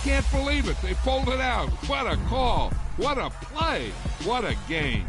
can't believe it. They pulled it out. What a call. What a play. What a game.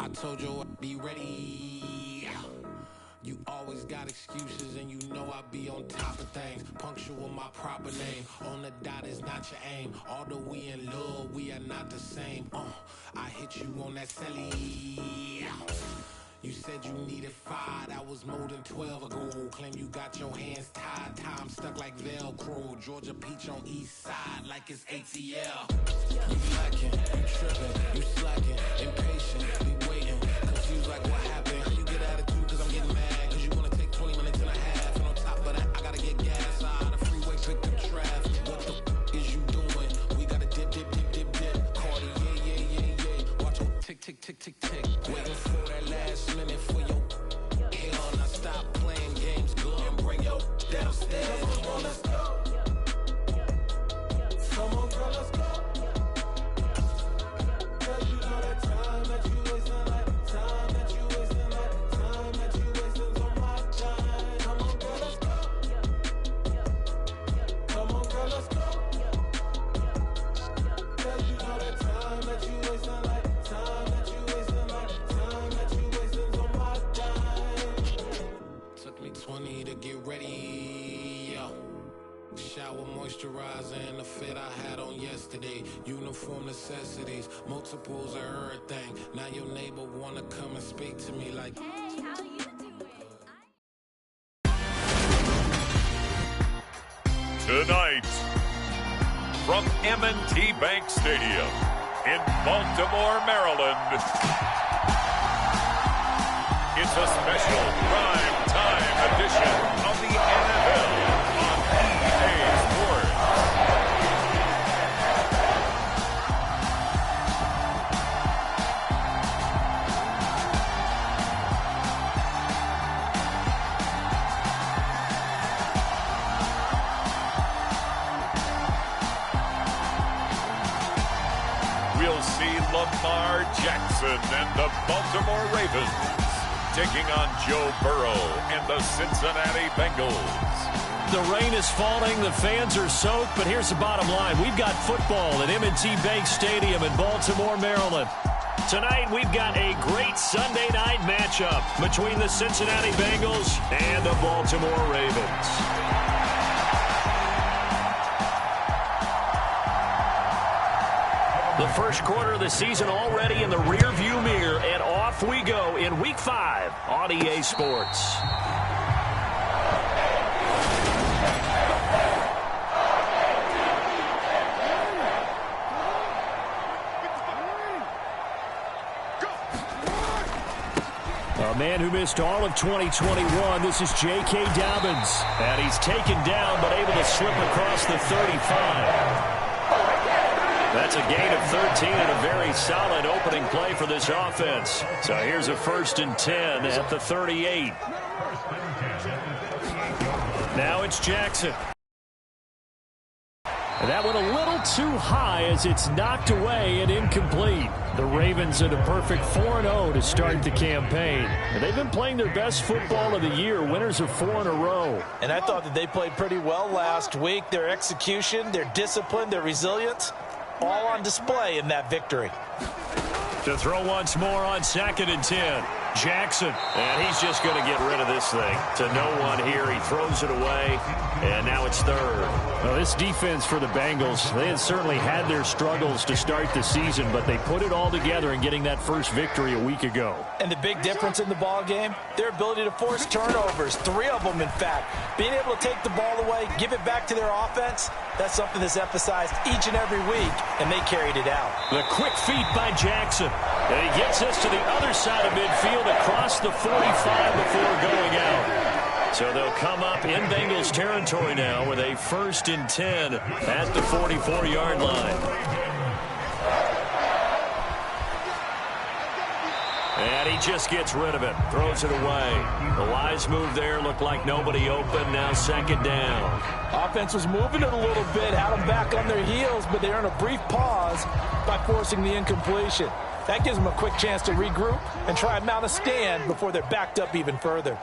I told you I'd be ready. You always got excuses and you know I be on top of things. Punctual my proper name. On the dot is not your aim. Although we in love, we are not the same. I hit you on that celly. You said you needed 5, that was more than 12 ago. Claim you got your hands tied, time stuck like Velcro. Georgia peach on east side like it's ATL. You lacking, you tripping, you slacking, impatient, be waiting, confused like what happened. You get attitude cause I'm getting mad, cause you wanna take 20 minutes and a half. And on top of that, I gotta get gas out of the freeway, pick up traffic. What the is you doing? We gotta dip, dip, dip, dip, dip. Cardi, yeah. Watch your tick, tick, tick, tick, tick. Waiting for that last minute for your hell. Now stop playing games, go and bring your downstairs. Come on, let's go. Come on, girl, let's go. Cause you know that time that you wasting, like time that you wasting, like time that you wasting's on my time. Come on, girl, let's go. Come on, girl, let's go. Cause you know that time that you wasting, like time that you wasting, like time that you wasting's on my time. Took me 20 to get ready, yo. Shower, moisturizer, and the fit I had on yesterday. Uniform necessities, multiples of everything. Now your neighbor wanna come and speak to me like, Hey, how you doing? Tonight, from M&T Bank Stadium in Baltimore, Maryland, it's a special prime time edition of the NFL on EA Sports. We'll see Lamar Jackson and the Baltimore Ravens taking on Joe Burrow and the Cincinnati Bengals. The rain is falling, the fans are soaked, but here's the bottom line. We've got football at M&T Bank Stadium in Baltimore, Maryland. Tonight, we've got a great Sunday night matchup between the Cincinnati Bengals and the Baltimore Ravens. The first quarter of the season already in the rearview mirror, and off we go in Week 5 on EA Sports. A man who missed all of 2021, this is J.K. Dobbins. And he's taken down, but able to slip across the 35. That's a gain of 13 and a very solid opening play for this offense. So here's a 1st and 10 at the 38. Now it's Jackson. That went a little too high as it's knocked away and incomplete. The Ravens at a perfect 4-0 to start the campaign. And they've been playing their best football of the year, winners of 4 in a row. And I thought that they played pretty well last week. Their execution, their discipline, their resilience, all on display in that victory. To throw once more on 2nd and 10. Jackson, and he's just going to get rid of this thing. To no one here, he throws it away, and now it's 3rd. Well, this defense for the Bengals, they had certainly had their struggles to start the season, but they put it all together in getting that first victory a week ago. And the big difference in the ball game, their ability to force turnovers, 3 of them in fact. Being able to take the ball away, give it back to their offense, that's something that's emphasized each and every week, and they carried it out. The quick feet by Jackson. And he gets us to the other side of midfield across the 45 before going out. So they'll come up in Bengals territory now with a 1st and 10 at the 44-yard line. And he just gets rid of it, throws it away. The wise move there, looked like nobody open, now 2nd down. Offense was moving it a little bit, had them back on their heels, but they're in a brief pause by forcing the incompletion. That gives them a quick chance to regroup and try and mount a stand before they're backed up even further.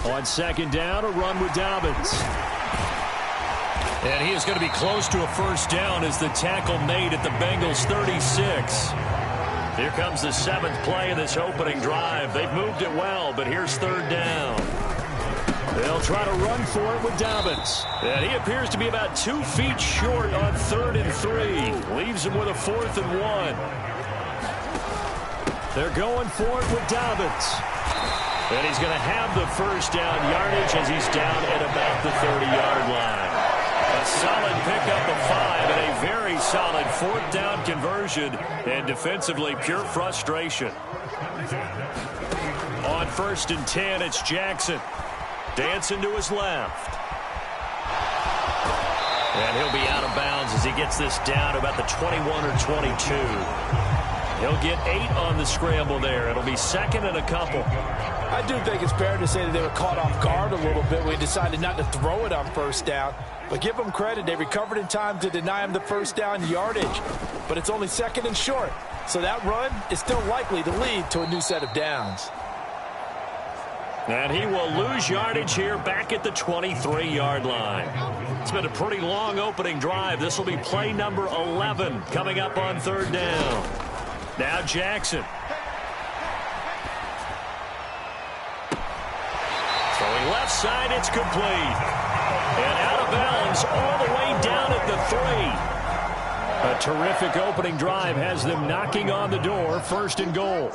On 2nd down, a run with Dobbins. And he is going to be close to a 1st down as the tackle made at the Bengals 36. Here comes the 7th play of this opening drive. They've moved it well, but here's 3rd down. They'll try to run for it with Dobbins. And he appears to be about 2 feet short on 3rd and 3. Leaves him with a 4th and 1. They're going for it with Dobbins. And he's going to have the 1st down yardage as he's down at about the 30-yard line. A solid pickup of 5 and a very solid 4th down conversion. And defensively, pure frustration. On 1st and 10, it's Jackson. Dancing to his left. And he'll be out of bounds as he gets this down to about the 21 or 22. He'll get 8 on the scramble there. It'll be 2nd and a couple. I do think it's fair to say that they were caught off guard a little bit when we decided not to throw it on 1st down. But give them credit. They recovered in time to deny him the 1st down yardage. But it's only 2nd and short. So that run is still likely to lead to a new set of downs. And he will lose yardage here back at the 23-yard line. It's been a pretty long opening drive. This will be play number 11 coming up on 3rd down. Now Jackson. Throwing left side, it's complete. And out of bounds all the way down at the 3. A terrific opening drive has them knocking on the door, 1st and goal.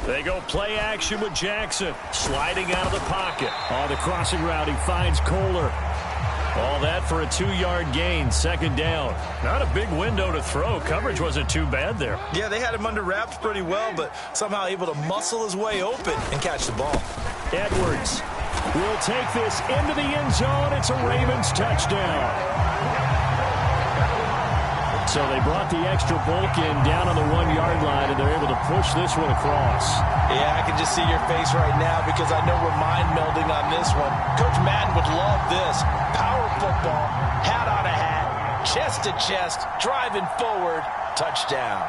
They go play action with Jackson. Sliding out of the pocket. On the crossing route, he finds Kohler. All that for a 2-yard gain, 2nd down. Not a big window to throw. Coverage wasn't too bad there. Yeah, they had him under wraps pretty well, but somehow able to muscle his way open and catch the ball. Edwards will take this into the end zone. It's a Ravens touchdown. So they brought the extra bulk in down on the 1-yard line, and they're able to push this one across. Yeah, I can just see your face right now because I know we're mind melding on this one. Coach Madden would love this. Power football, hat on a hat, chest to chest, driving forward, touchdown.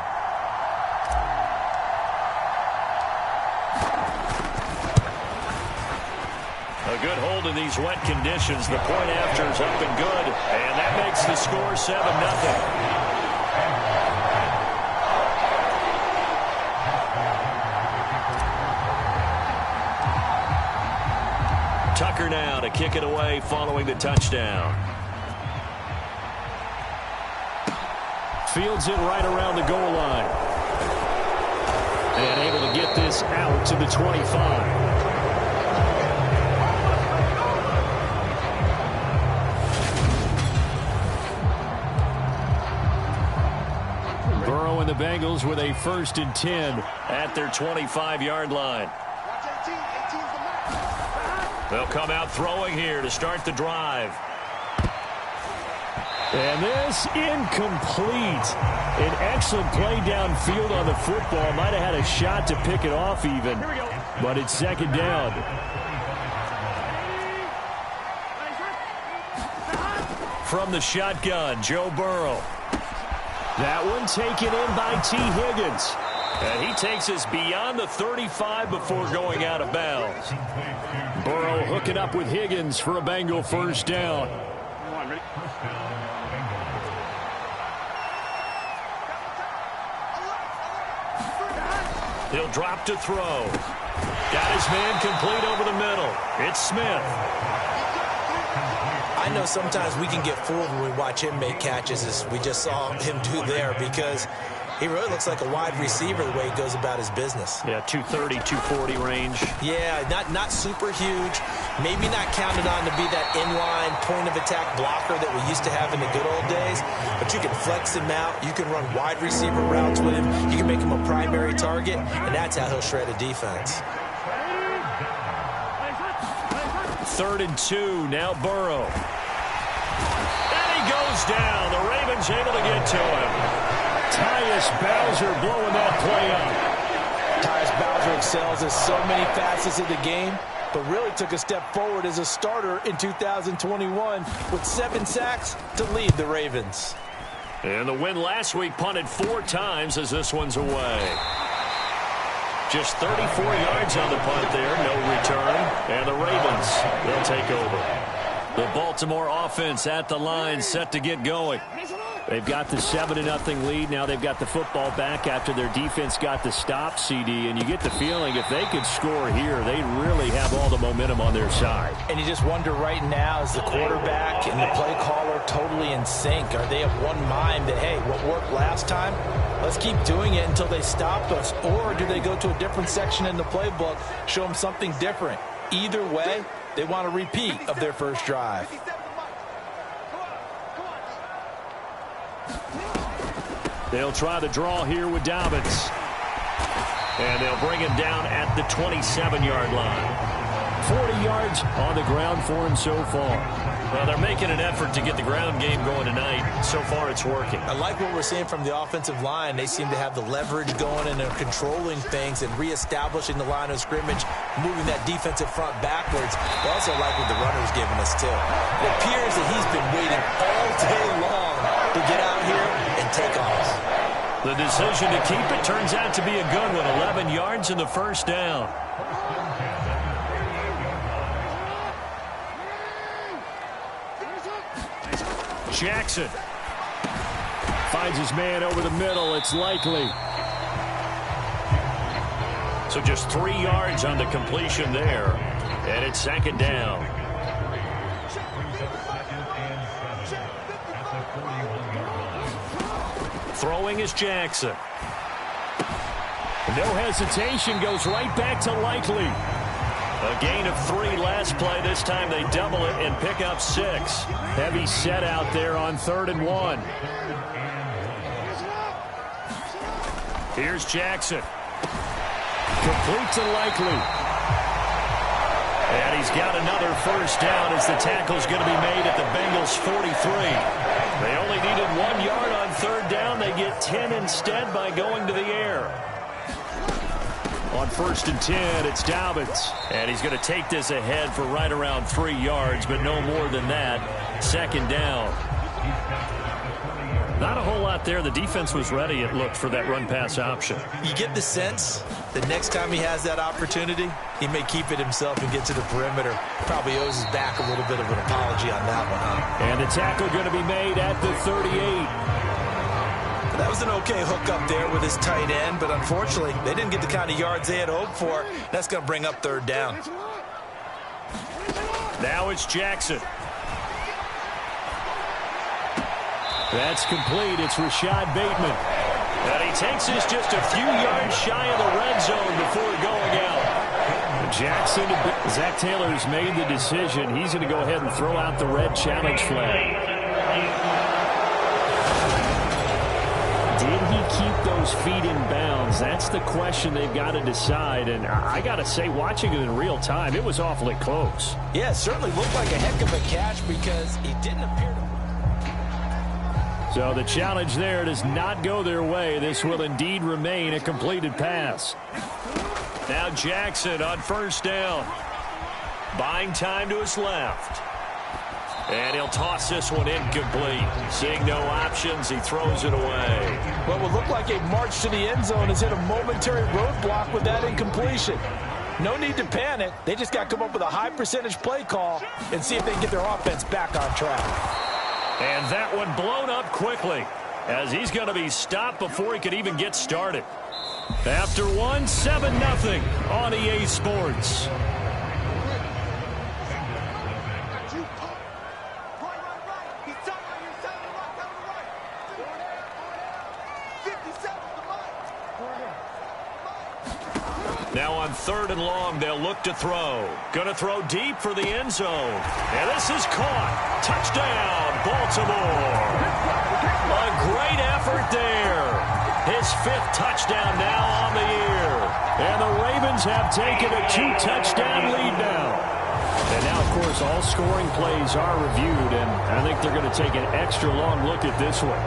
A good hold in these wet conditions. The point after is up and good, and that makes the score 7-0. Tucker now to kick it away following the touchdown. Fields it right around the goal line. And able to get this out to the 25. Burrow and the Bengals with a 1st and 10 at their 25-yard line. They'll come out throwing here to start the drive. And this incomplete. An excellent play downfield on the football. Might have had a shot to pick it off even. But it's second down. From the shotgun, Joe Burrow. That one taken in by T. Higgins. And he takes us beyond the 35 before going out of bounds. Burrow hooking up with Higgins for a Bengal first down. He'll drop to throw. Got his man complete over the middle. It's Smith. I know sometimes we can get fooled when we watch him make catches, as we just saw him do there, because he really looks like a wide receiver the way he goes about his business. Yeah, 230, 240 range. Yeah, not super huge. Maybe not counted on to be that inline point-of-attack blocker that we used to have in the good old days. But you can flex him out. You can run wide receiver routes with him. You can make him a primary target, and that's how he'll shred a defense. 3rd and 2, now Burrow. And he goes down. The Ravens able to get to him. Tyus Bowser blowing that play up. Tyus Bowser excels in so many facets of the game, but really took a step forward as a starter in 2021 with 7 sacks to lead the Ravens. And the win last week, punted 4 times as this one's away. Just 34 yards on the punt there, no return. And the Ravens, they'll take over. The Baltimore offense at the line, set to get going. They've got the 7-0 lead. Now they've got the football back after their defense got the stop, CD. And you get the feeling if they could score here, they really have all the momentum on their side. And you just wonder right now, is the quarterback and the play caller totally in sync? Are they of one mind that, hey, what worked last time, let's keep doing it until they stop us? Or do they go to a different section in the playbook, show them something different? Either way, they want a repeat of their first drive. They'll try the draw here with Dobbins. And they'll bring him down at the 27-yard line. 40 yards on the ground for him so far. Well, they're making an effort to get the ground game going tonight. So far, it's working. I like what we're seeing from the offensive line. They seem to have the leverage going, and they're controlling things and reestablishing the line of scrimmage, moving that defensive front backwards. I also like what the runner's giving us, too. It appears that he's been waiting all day long to get out here and take off. The decision to keep it turns out to be a good one. 11 yards in the first down. Jackson finds his man over the middle. It's Likely. So just 3 yards on the completion there. And it's 2nd down. Throwing is Jackson. No hesitation, goes right back to Likely. A gain of 3 last play. This time they double it and pick up 6. Heavy set out there on 3rd and 1. Here's Jackson. Complete to Likely. And he's got another first down as the tackle's going to be made at the Bengals' 43. They only needed 1 yard on 3rd down. They get 10 instead by going to the air. On 1st and 10, it's Dobbins. And he's going to take this ahead for right around 3 yards, but no more than that. 2nd down. Not a whole lot there. The defense was ready, it looked, for that run-pass option. You get the sense that next time he has that opportunity, he may keep it himself and get to the perimeter. Probably owes his back a little bit of an apology on that one, huh? And the tackle going to be made at the 38. That was an okay hook up there with his tight end, but unfortunately, they didn't get the kind of yards they had hoped for. That's going to bring up 3rd down. Now it's Jackson. That's complete. It's Rashad Bateman. And he takes this just a few yards shy of the red zone before going out. Jackson, Zach Taylor's made the decision. He's going to go ahead and throw out the red challenge flag. Did he keep those feet in bounds? That's the question they've got to decide. And I got to say, watching it in real time, it was awfully close. Yeah, it certainly looked like a heck of a catch because he didn't appear to... So the challenge there does not go their way. This will indeed remain a completed pass. Now Jackson on first down. Buying time to his left. And he'll toss this one incomplete. Seeing no options, he throws it away. What would look like a march to the end zone has hit a momentary roadblock with that incompletion. No need to panic. They just got to come up with a high percentage play call and see if they can get their offense back on track. And that one blown up quickly as he's going to be stopped before he could even get started. After one, 7-0 on EA Sports. Now on 3rd and long, they'll look to throw. Going to throw deep for the end zone. And this is caught. Touchdown, Baltimore. A great effort there. His 5th touchdown now on the year. And the Ravens have taken a 2-touchdown lead now. And now, of course, all scoring plays are reviewed, and I think they're going to take an extra long look at this one.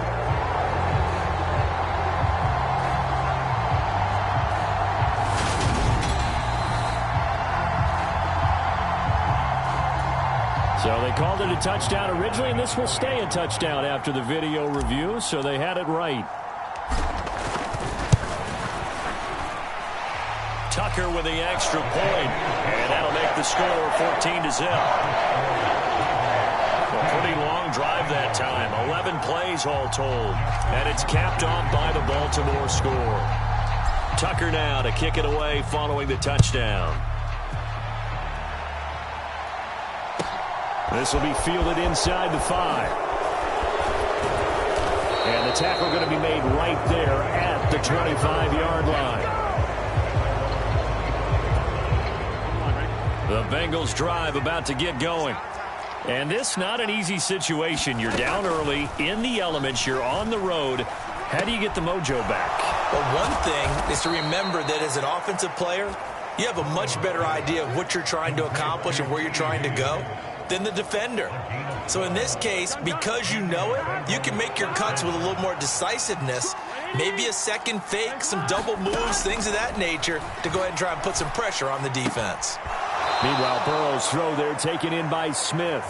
So they called it a touchdown originally, and this will stay a touchdown after the video review, so they had it right. Tucker with the extra point, and that'll make the score 14-0. A pretty long drive that time, 11 plays all told, and it's capped off by the Baltimore score. Tucker now to kick it away following the touchdown. This will be fielded inside the 5. And the tackle going to be made right there at the 25-yard line. The Bengals drive about to get going. And this not an easy situation. You're down early, in the elements, you're on the road. How do you get the mojo back? Well, one thing is to remember that as an offensive player, you have a much better idea of what you're trying to accomplish and where you're trying to go than the defender. So in this case, because you know it, you can make your cuts with a little more decisiveness, maybe a second fake, some double moves, things of that nature, to go ahead and try and put some pressure on the defense. Meanwhile, Burrow's throw there taken in by Smith.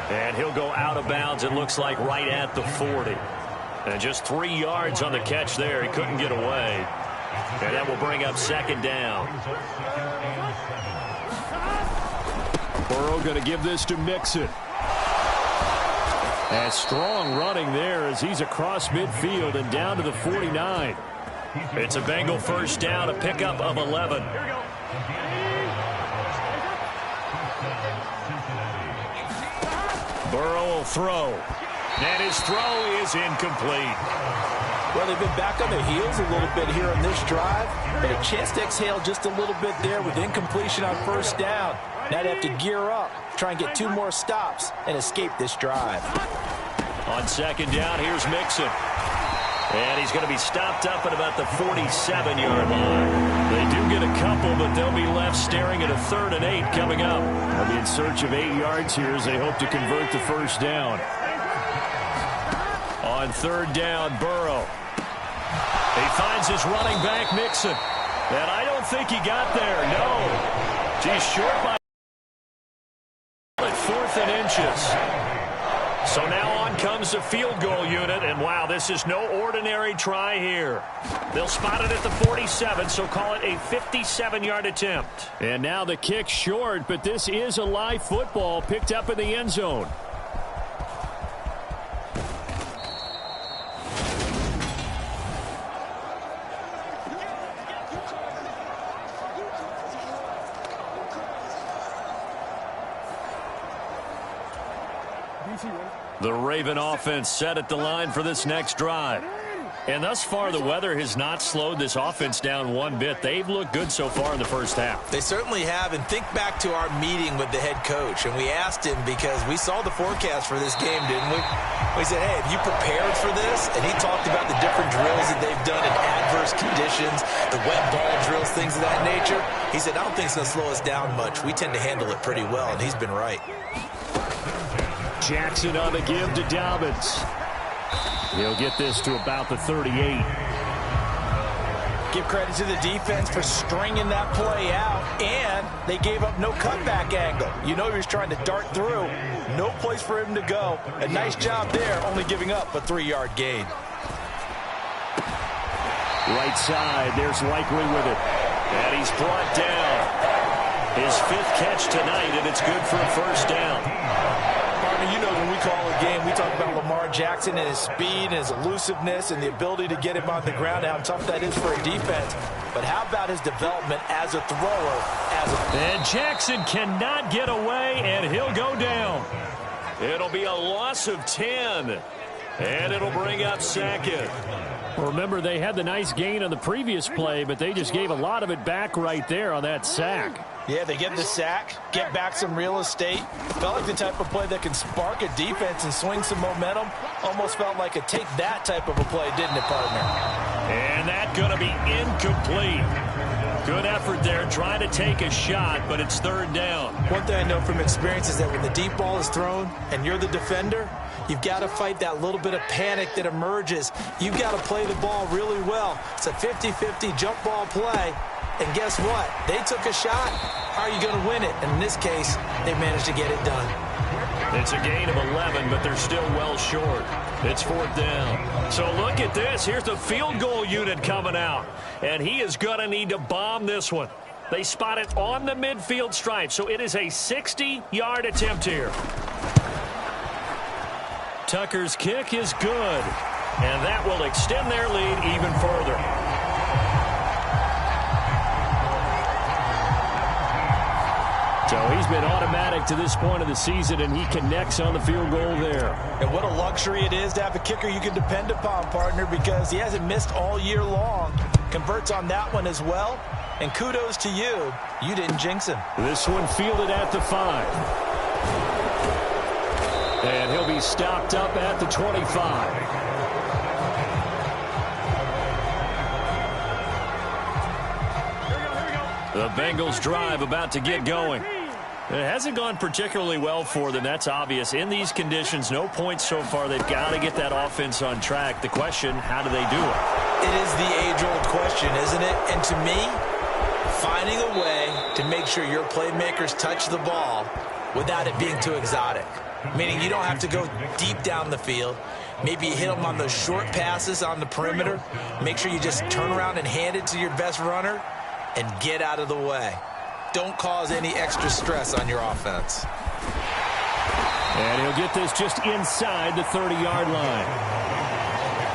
And he'll go out of bounds, it looks like, right at the 40. And just 3 yards on the catch there. He couldn't get away. And that will bring up 2nd down. Burrow going to give this to Mixon. And strong running there as he's across midfield and down to the 49. It's a Bengal first down, a pickup of 11. Burrow will throw. And his throw is incomplete. Well, they've been back on their heels a little bit here on this drive. But a chance to exhale just a little bit there with incompletion on first down. Now they have to gear up, try and get 2 more stops, and escape this drive. On 2nd down, here's Mixon. And he's going to be stopped up at about the 47-yard line. They do get a couple, but they'll be left staring at a 3rd and 8 coming up. They'll be in search of 8 yards here as they hope to convert the first down. On 3rd down, Burrow. He finds his running back, Mixon. And I don't think he got there, no. He's short by at 4th and inches. So now on comes the field goal unit, and wow, this is no ordinary try here. They'll spot it at the 47, so call it a 57-yard attempt. And now the kick short, but this is a live football picked up in the end zone. The Raven offense set at the line for this next drive. And thus far, the weather has not slowed this offense down one bit. They've looked good so far in the first half. They certainly have. And think back to our meeting with the head coach. And we asked him because we saw the forecast for this game, didn't we? We said, hey, have you prepared for this? And he talked about the different drills that they've done in adverse conditions, the wet ball drills, things of that nature. He said, I don't think it's going to slow us down much. We tend to handle it pretty well, and he's been right. Jackson on the give to Dobbins. He'll get this to about the 38. Give credit to the defense for stringing that play out, and they gave up no cutback angle. You know he was trying to dart through. No place for him to go. A nice job there, only giving up a 3-yard gain. Right side, there's Likely with it. And he's brought down. His 5th catch tonight, and it's good for a first down. Partner, you know when we call a game, we talk about Lamar Jackson and his speed and his elusiveness and the ability to get him on the ground, how tough that is for a defense. But how about his development as a thrower? And Jackson cannot get away, and he'll go down. It'll be a loss of 10, and it'll bring up 2nd. Remember, they had the nice gain on the previous play, but they just gave a lot of it back right there on that sack. Yeah, they get the sack, get back some real estate. Felt like the type of play that can spark a defense and swing some momentum. Almost felt like a take that type of a play, didn't it, partner? And that's going to be incomplete. Good effort there, trying to take a shot, but it's 3rd down. One thing I know from experience is that when the deep ball is thrown and you're the defender, you've got to fight that little bit of panic that emerges. You've got to play the ball really well. It's a 50-50 jump ball play. And guess what? They took a shot. How are you going to win it? And in this case, they managed to get it done. It's a gain of 11, but they're still well short. It's 4th down. So look at this. Here's the field goal unit coming out. And he is going to need to bomb this one. They spot it on the midfield stripe. So it is a 60-yard attempt here. Tucker's kick is good. And that will extend their lead even further. So he's been automatic to this point of the season, and he connects on the field goal there. And what a luxury it is to have a kicker you can depend upon, partner, because he hasn't missed all year long. Converts on that one as well. And kudos to you. You didn't jinx him. This one fielded at the 5. And he'll be stopped up at the 25. The Bengals drive about to get going. It hasn't gone particularly well for them. That's obvious. In these conditions, no points so far. They've got to get that offense on track. The question, how do they do it? It is the age-old question, isn't it? And to me, finding a way to make sure your playmakers touch the ball without it being too exotic. Meaning you don't have to go deep down the field. Maybe you hit them on those short passes on the perimeter. Make sure you just turn around and hand it to your best runner and get out of the way. Don't cause any extra stress on your offense. And he'll get this just inside the 30-yard line.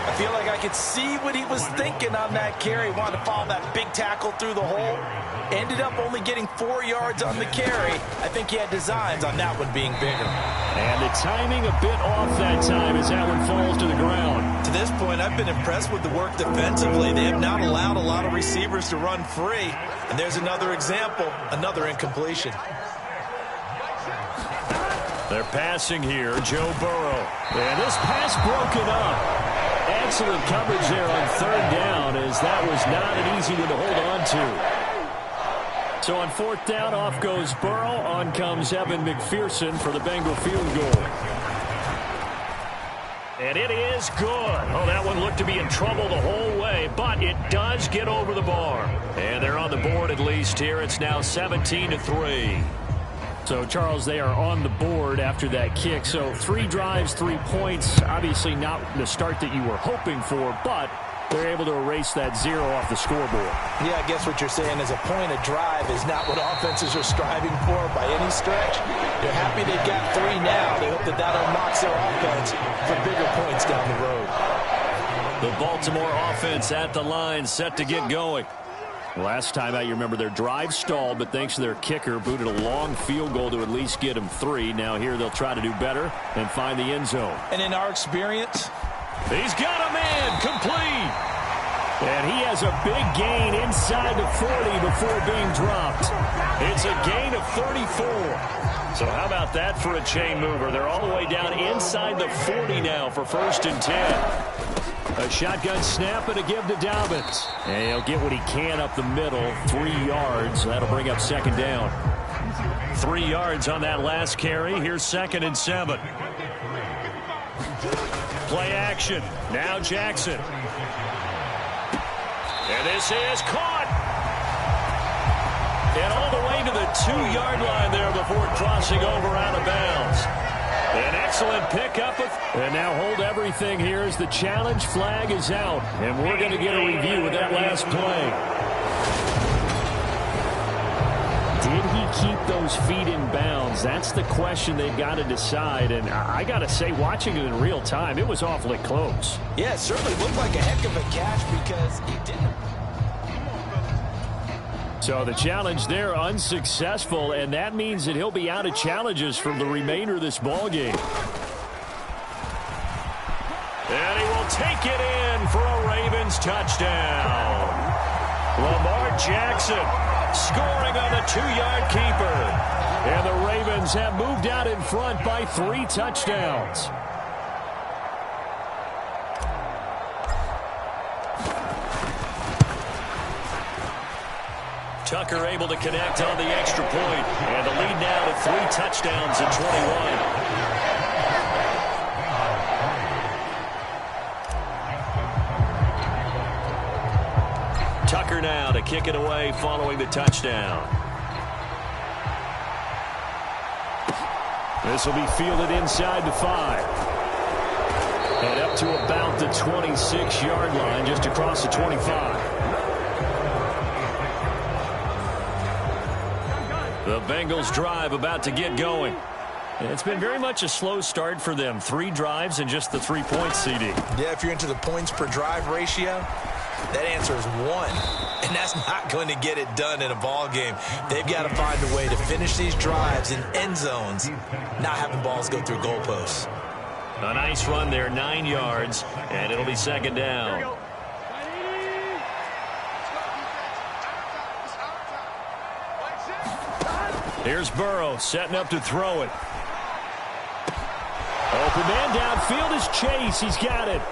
I feel like I could see what he was thinking on that carry. Wanted to follow that big tackle through the hole. Ended up only getting 4 yards on the carry. I think he had designs on that one being bigger. And the timing a bit off that time as that one falls to the ground. To this point, I've been impressed with the work defensively. They have not allowed a lot of receivers to run free. And there's another example, another incompletion. They're passing here, Joe Burrow. And this pass broken up. Excellent coverage there on 3rd down, as that was not an easy one to hold on to. So on 4th down, off goes Burrow. On comes Evan McPherson for the Bengal field goal. And it is good. Oh, that one looked to be in trouble the whole way, but it does get over the bar. And they're on the board at least here. It's now 17-3. So, Charles, they are on the board after that kick. So 3 drives, 3 points. Obviously not the start that you were hoping for, but they're able to erase that 0 off the scoreboard. Yeah, I guess what you're saying is a point of drive is not what offenses are striving for by any stretch. They're happy they've got 3 now. They hope that that unlocks their offense for bigger points down the road. The Baltimore offense at the line, set to get going. Last time out, you remember their drive stalled, but thanks to their kicker, booted a long field goal to at least get them 3. Now here they'll try to do better and find the end zone. And in our experience, he's got a man complete. And he has a big gain inside the 40 before being dropped. It's a gain of 34. So how about that for a chain mover? They're all the way down inside the 40 now for 1st and 10. A shotgun snap and a give to Dobbins. And he'll get what he can up the middle. 3 yards. That'll bring up 2nd down. 3 yards on that last carry. Here's 2nd and 7. Play action. Now Jackson. And this is caught. And all the way to the 2-yard line there before crossing over out of bounds. An excellent pickup. And now hold everything here as the challenge flag is out. And we're going to get a review of that last play. Did he keep those feet in bounds? That's the question they've got to decide. And I got to say, watching it in real time, it was awfully close. Yeah, it certainly looked like a heck of a catch because he didn't. So the challenge there unsuccessful, and that means that he'll be out of challenges for the remainder of this ball game. And he will take it in for a Ravens touchdown. Lamar Jackson scoring on the 2-yard keeper. And the Ravens have moved out in front by 3 touchdowns. Tucker able to connect on the extra point. And the lead now to 3 touchdowns at 21. Tucker now to kick it away following the touchdown. This will be fielded inside the 5. And up to about the 26-yard line, just across the 25. The Bengals drive about to get going. It's been very much a slow start for them. 3 drives and just the 3 points, CD. Yeah, if you're into the points per drive ratio, that answer is 1. And that's not going to get it done in a ball game. They've got to find a way to finish these drives in end zones, not having balls go through goalposts. A nice run there, 9 yards, and it'll be 2nd down. Here's Burrow setting up to throw it. Open man downfield is Chase. He's got it.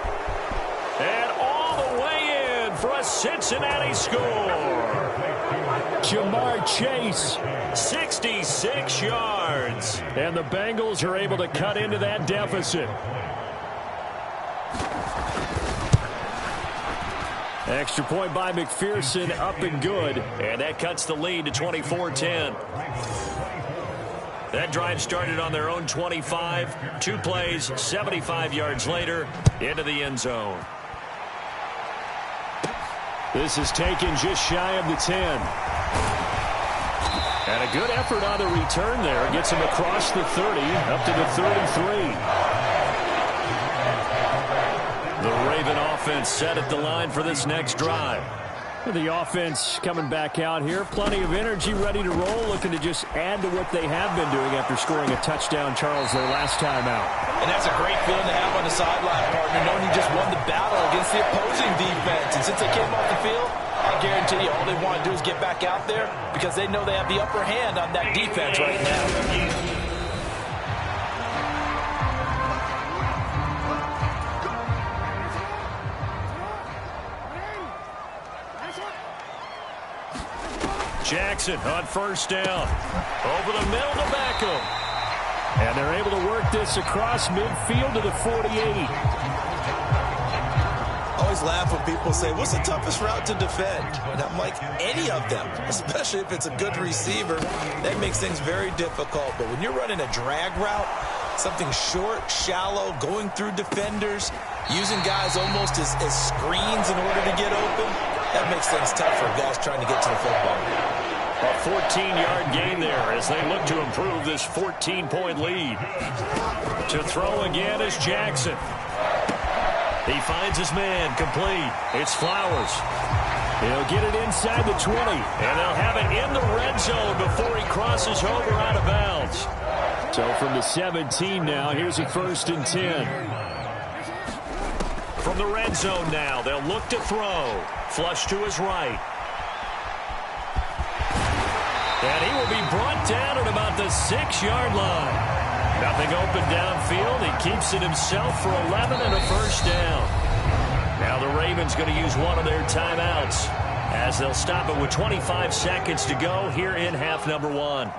And all the way in for a Cincinnati score. Jamar Chase, 66 yards. And the Bengals are able to cut into that deficit. Extra point by McPherson, up and good. And that cuts the lead to 24-10. That drive started on their own 25. 2 plays, 75 yards later, into the end zone. This is taken just shy of the 10. And a good effort on the return there. Gets him across the 30, up to the 33. The Raven offense set at the line for this next drive. The offense coming back out here. Plenty of energy, ready to roll, looking to just add to what they have been doing after scoring a touchdown, Charles, their last time out. And that's a great feeling to have on the sideline, partner, knowing you just won the battle against the opposing defense. And since they came off the field, I guarantee you all they want to do is get back out there because they know they have the upper hand on that defense right now. Jackson on 1st down. Over the middle to Beckham. And they're able to work this across midfield to the 48. I always laugh when people say, what's the toughest route to defend? And I'm like, any of them, especially if it's a good receiver. That makes things very difficult. But when you're running a drag route, something short, shallow, going through defenders, using guys almost as screens in order to get open, that makes things tough for guys trying to get to the football. A 14-yard gain there as they look to improve this 14-point lead. To throw again is Jackson. He finds his man, complete. It's Flowers. He'll get it inside the 20, and they'll have it in the red zone before he crosses over out of bounds. So from the 17 now, here's a 1st and 10. From the red zone now, they'll look to throw. Flush to his right. And he will be brought down at about the 6-yard line. Nothing open downfield. He keeps it himself for 11 and a 1st down. Now the Ravens going to use one of their timeouts as they'll stop it with 25 seconds to go here in half number 1.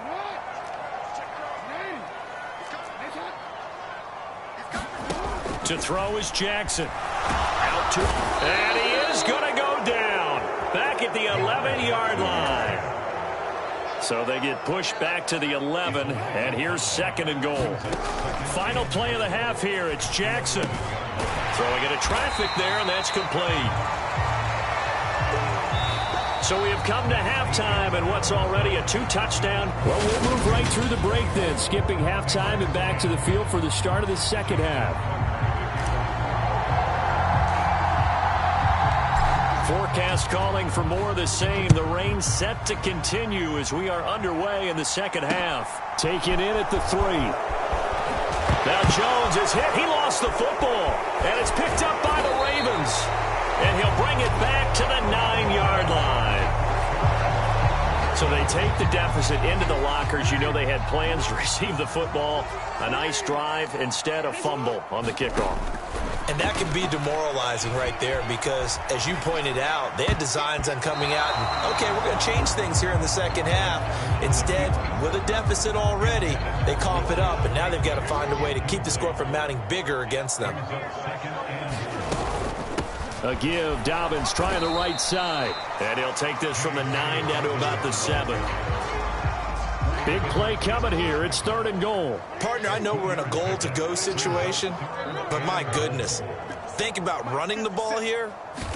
To throw is Jackson. Out to, and he is going to go down. at the 11-yard line. So they get pushed back to the 11, and here's 2nd and goal. Final play of the half here. It's Jackson. Throwing into traffic there, and that's complete. So we have come to halftime, and what's already a 2-touchdown. Well, we'll move right through the break then, skipping halftime and back to the field for the start of the second half. Forecast calling for more of the same. The rain set to continue as we are underway in the second half. Taken in at the 3. Now Jones is hit. He lost the football, and it's picked up by the Ravens. And he'll bring it back to the 9-yard line. So they take the deficit into the lockers. You know they had plans to receive the football. A nice drive, instead a fumble on the kickoff. And that can be demoralizing right there because, as you pointed out, they had designs on coming out and, okay, we're going to change things here in the second half. Instead, with a deficit already, they cough it up, and now they've got to find a way to keep the score from mounting bigger against them. A give. Dobbins trying the right side. And he'll take this from the 9 down to about the 7. Big play coming here. It's 3rd and goal. Partner, I know we're in a goal-to-go situation, but my goodness, think about running the ball here?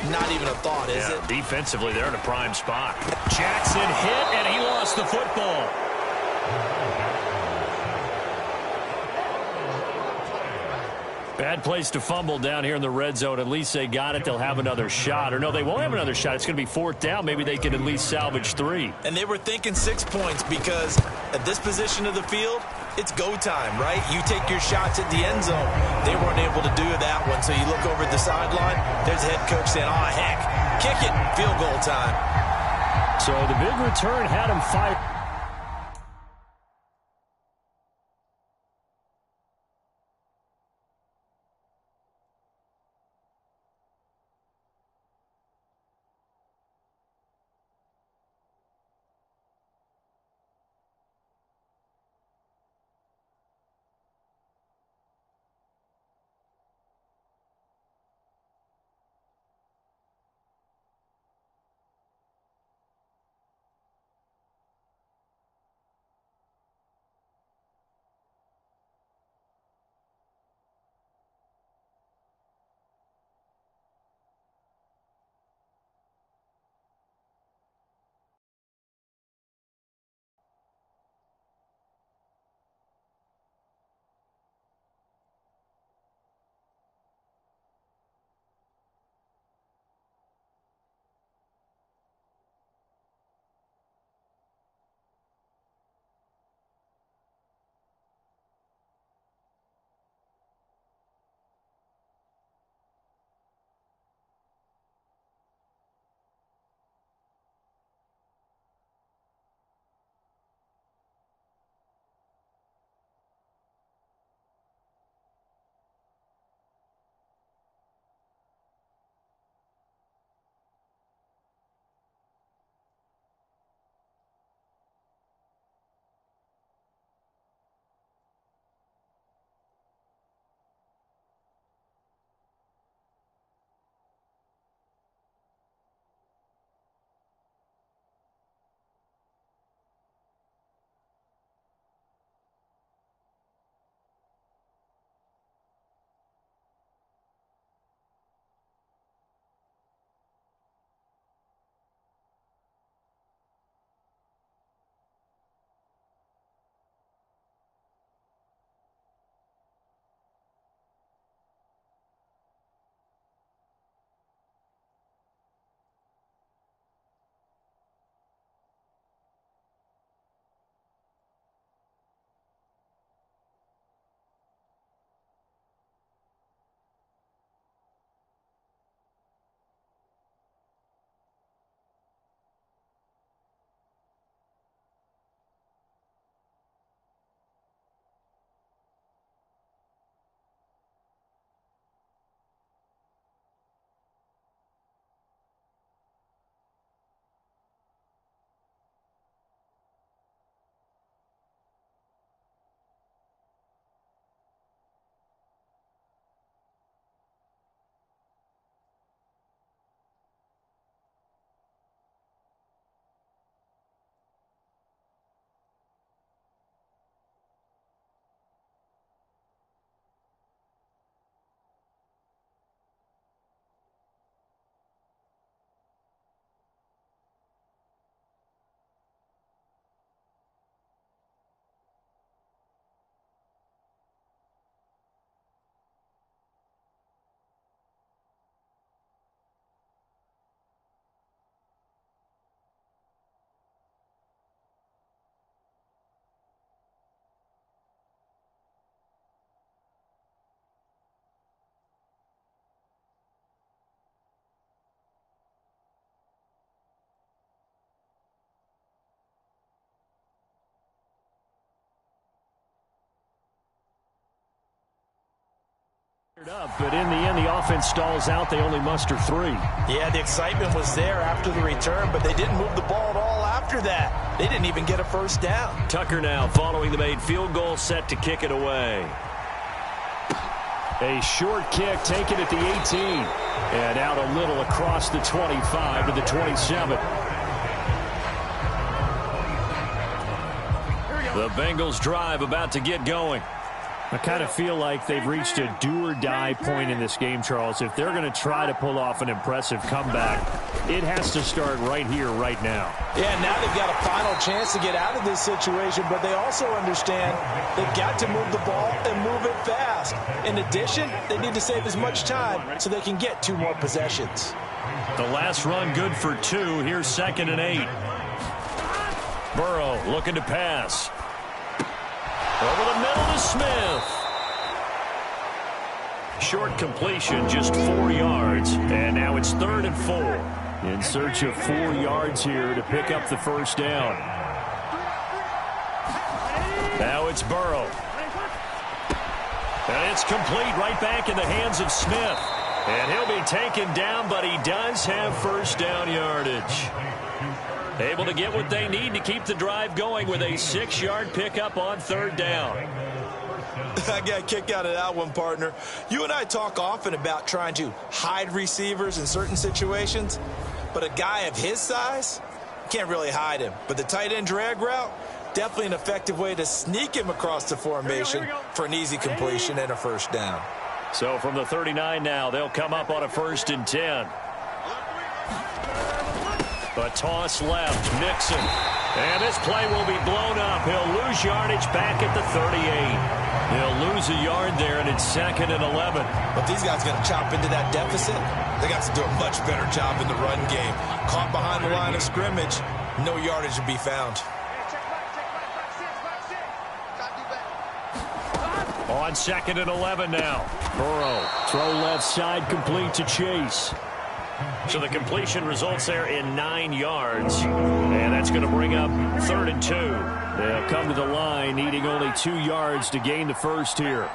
Not even a thought, is it? Defensively, they're in a prime spot. Jackson hit, and he lost the football. Bad place to fumble down here in the red zone. At least they got it. They'll have another shot. Or no, they won't have another shot. It's going to be 4th down. Maybe they can at least salvage 3. And they were thinking 6 points because at this position of the field, it's go time, right? You take your shots at the end zone. They weren't able to do that one. So you look over at the sideline, there's the head coach saying, oh, heck, kick it, field goal time. So the big return had him fired. But in the end, the offense stalls out. They only muster 3. Yeah, the excitement was there after the return, but they didn't move the ball at all after that. They didn't even get a first down. Tucker now following the made field goal, set to kick it away. A short kick taken at the 18. And out a little across the 25 to the 27. The Bengals drive about to get going. I kind of feel like they've reached a do-or-die point in this game, Charles. If they're going to try to pull off an impressive comeback, it has to start right here, right now. Yeah, now they've got a final chance to get out of this situation, but they also understand they've got to move the ball and move it fast. In addition, they need to save as much time so they can get 2 more possessions. The last run good for 2. Here's 2nd and 8. Burrow looking to pass. Over the middle to Smith. Short completion, just 4 yards. And now it's 3rd and 4. In search of 4 yards here to pick up the first down. Now it's Burrow. And it's complete right back in the hands of Smith. And he'll be taken down, but he does have first down yardage. Able to get what they need to keep the drive going with a 6-yard pickup on 3rd down. I got a kick out of that one, partner. You and I talk often about trying to hide receivers in certain situations, but a guy of his size can't really hide him. But the tight end drag route, definitely an effective way to sneak him across the formation for an easy completion and a first down. So from the 39 now, they'll come up on a 1st and 10. A toss left, Mixon. And this play will be blown up. He'll lose yardage back at the 38. He'll lose a yard there, and it's 2nd and 11. But these guys got to chop into that deficit. They got to do a much better job in the run game. Caught behind the line of scrimmage, no yardage to be found. On 2nd and 11 now. Burrow, throw left side, complete to Chase. So the completion results there in 9 yards. And that's going to bring up 3rd and 2. They'll come to the line, needing only 2 yards to gain the first here.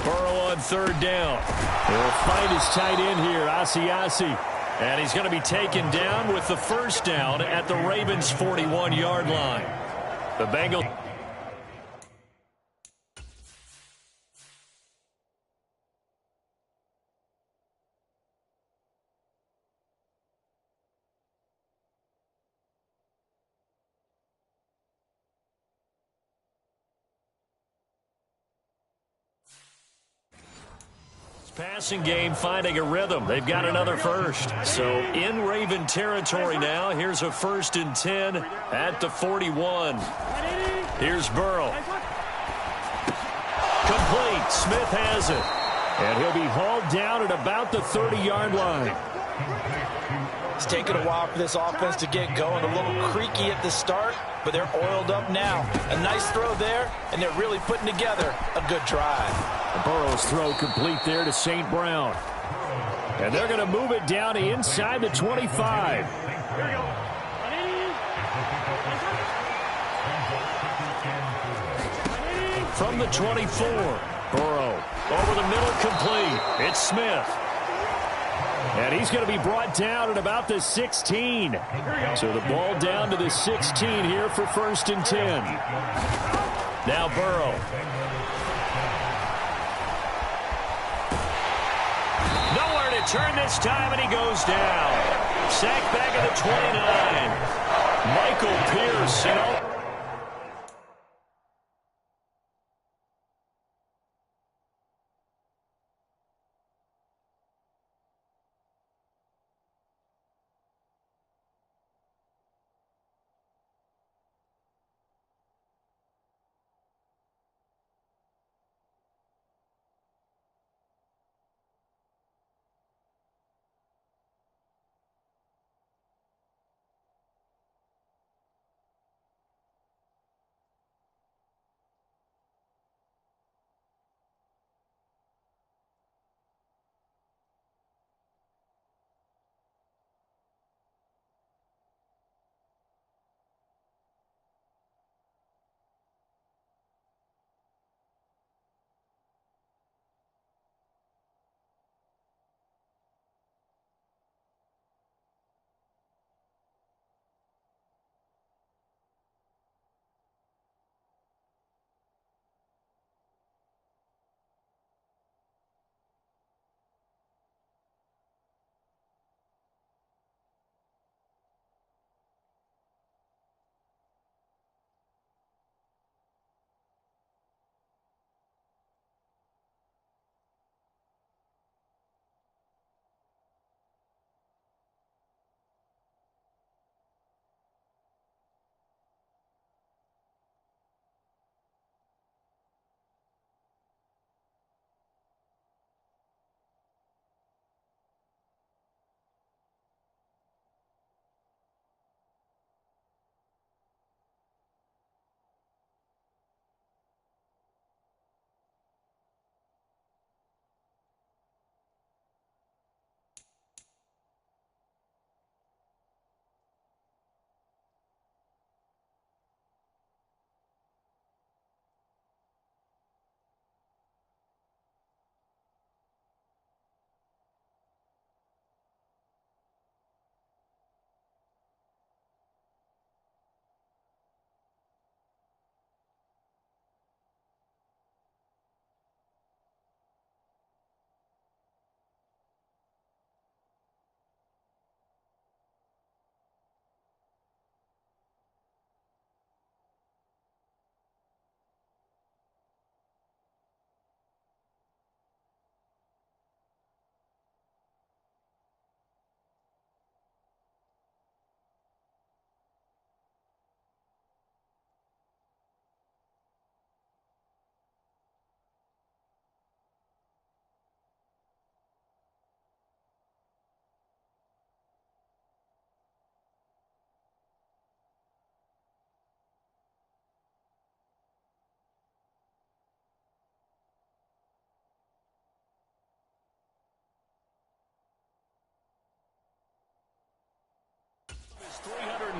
Burrow on 3rd down. He'll find his tight end here, Asiasi. And he's going to be taken down with the first down at the Ravens' 41-yard line. The Bengals. Passing game finding a rhythm. They've got another first. So in Raven territory now. Here's a 1st and 10 at the 41. Here's Burrow. Complete. Smith has it. And he'll be hauled down at about the 30-yard line. It's taken a while for this offense to get going. A little creaky at the start, but they're oiled up now. A nice throw there, and they're really putting together a good drive. Burrow's throw complete there to St. Brown. And they're going to move it down to inside the 25. From the 24, Burrow over the middle, complete. It's Smith. And he's going to be brought down at about the 16. So the ball down to the 16 here for 1st and 10. Now Burrow. Nowhere to turn this time, and he goes down. Sacked back at the 29. Michael Pierce, you know.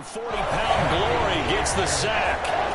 40-pound Glory gets the sack.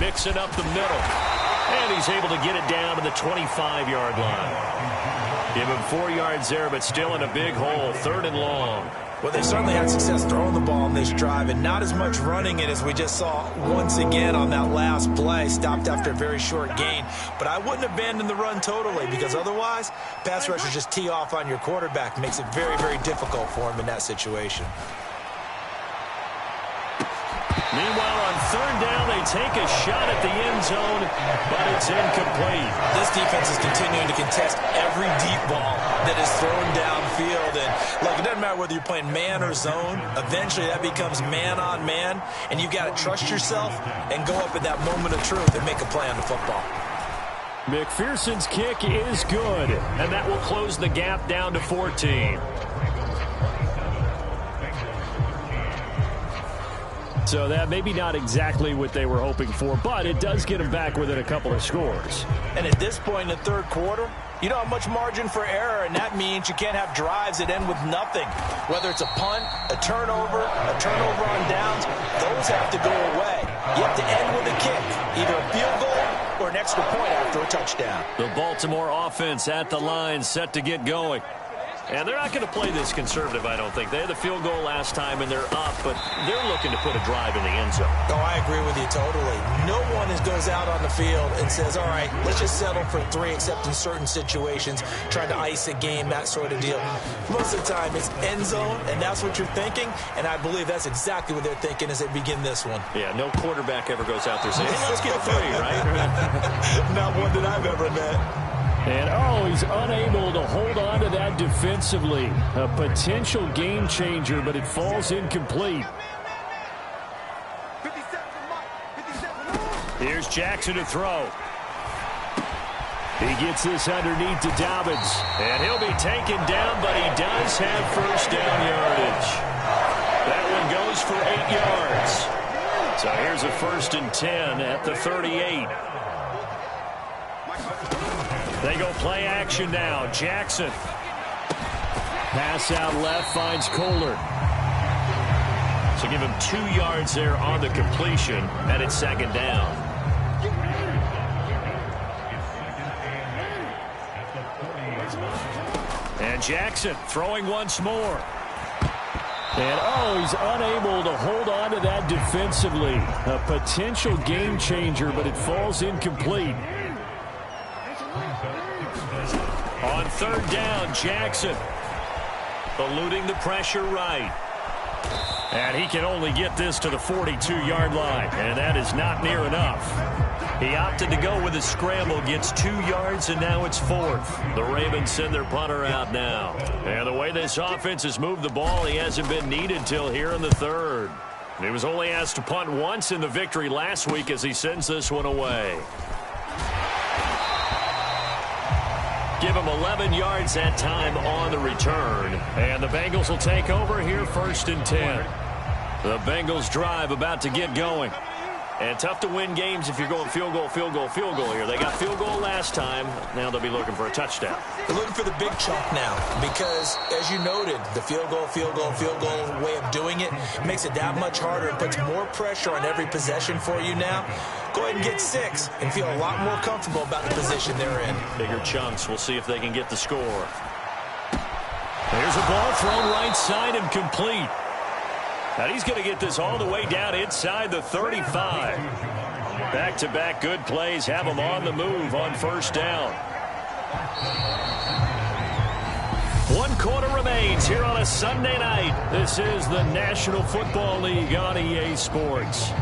mixing up the middle. And he's able to get it down to the 25-yard line. Give him 4 yards there, but still in a big hole, 3rd and long. Well, they certainly had success throwing the ball in this drive, and not as much running it as we just saw once again on that last play. Stopped after a very short gain. But I wouldn't abandon the run totally, because otherwise, pass rushers just tee off on your quarterback. Makes it very, very difficult for him in that situation. Meanwhile, on 3rd down, they take a shot at the end zone, but it's incomplete. This defense is continuing to contest every deep ball that is thrown downfield. And, look, it doesn't matter whether you're playing man or zone. Eventually, that becomes man on man, and you've got to trust yourself and go up at that moment of truth and make a play on the football. McPherson's kick is good, and that will close the gap down to 14. So that maybe not exactly what they were hoping for, but it does get them back within a couple of scores. And at this point in the 3rd quarter, you don't have much margin for error, and that means you can't have drives that end with nothing. Whether it's a punt, a turnover on downs, those have to go away. You have to end with a kick, either a field goal or an extra point after a touchdown. The Baltimore offense at the line, set to get going. And they're not going to play this conservative, I don't think. They had the field goal last time, and they're up, but they're looking to put a drive in the end zone. Oh, I agree with you totally. No one goes out on the field and says, all right, let's just settle for 3, except in certain situations, trying to ice a game, that sort of deal. Most of the time, it's end zone, and that's what you're thinking, and I believe that's exactly what they're thinking as they begin this one. Yeah, no quarterback ever goes out there saying, hey, let's get 3, right? Not one that I've ever met. And, he's unable to hold on to that defensively. A potential game changer, but it falls incomplete. Here's Jackson to throw. He gets this underneath to Dobbins. And he'll be taken down, but he does have 1st down yardage. That one goes for 8 yards. So here's a 1st and 10 at the 38. They go play action now. Jackson. Pass out left, finds Kohler. So give him 2 yards there on the completion, and it's 2nd down. And Jackson throwing once more. And, he's unable to hold on to that defensively. A potential game changer, but it falls incomplete. On 3rd down, Jackson eluding the pressure right. And he can only get this to the 42-yard line, and that is not near enough. He opted to go with a scramble, gets 2 yards, and now it's 4th. The Ravens send their punter out now. And the way this offense has moved the ball, he hasn't been needed till here in the 3rd. He was only asked to punt once in the victory last week as he sends this one away. Give him 11 yards that time on the return. And the Bengals will take over here 1st and 10. The Bengals drive about to get going. And tough to win games if you're going field goal here. They got field goal last time. Now they'll be looking for a touchdown. They're looking for the big chunk now because, as you noted, the field goal way of doing it makes it that much harder and puts more pressure on every possession for you now. Go ahead and get 6 and feel a lot more comfortable about the position they're in. Bigger chunks. We'll see if they can get the score. There's a ball thrown right side and complete. And he's going to get this all the way down inside the 35. Back-to-back good plays have him on the move on 1st down. 1 quarter remains here on a Sunday night. This is the National Football League on EA Sports.